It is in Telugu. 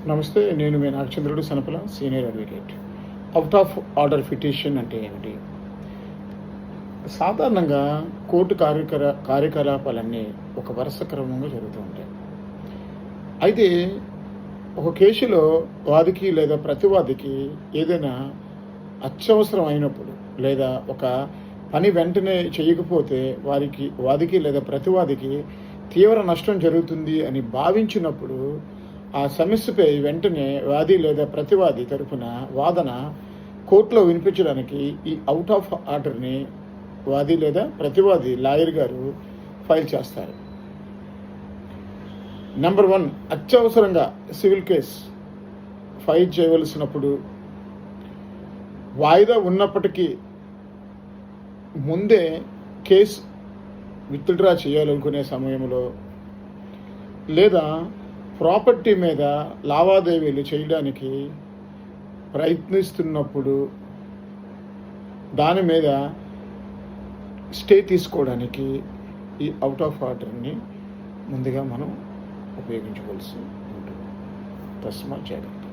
నమస్తే, నేను మీ Nagachandrudu Sanapala, senior advocate. Out of order petition అంటే ఏమిటి? సాధారణంగా కోర్టు కార్యకలాపాలన్నీ ఒక వరుస క్రమంగా జరుగుతూ ఉంటాయి. అయితే ఒక కేసులో వాదికి లేదా ప్రతివాదికి ఏదైనా అత్యవసరం అయినప్పుడు, లేదా ఒక పని వెంటనే చేయకపోతే వాదికి లేదా ప్రతివాదికి తీవ్ర నష్టం జరుగుతుంది అని భావించినప్పుడు ఆ సమస్యపై వెంటనే వాది లేదా ప్రతివాది తరపున వాదన కోర్టులో వినిపించడానికి ఈ అవుట్ ఆఫ్ ఆర్డర్ని వాది లేదా ప్రతివాది లాయర్ గారు ఫైల్ చేస్తారు. నెంబర్ 1, అత్యవసరంగా సివిల్ కేసు ఫైల్ చేయవలసినప్పుడు, వాయిదా ఉన్నప్పటికీ ముందే కేసు విత్డ్రా చేయాలనుకునే సమయంలో, లేదా ప్రాపర్టీ మీద లావాదేవీలు చేయడానికి ప్రయత్నిస్తున్నప్పుడు దాని మీద స్టే తీసుకోవడానికి ఈ అవుట్ ఆఫ్ ఆర్డర్ని ముందుగా మనం ఉపయోగించవలసి ఉంటుంది. తస్మాత్ జాగ్రత్త.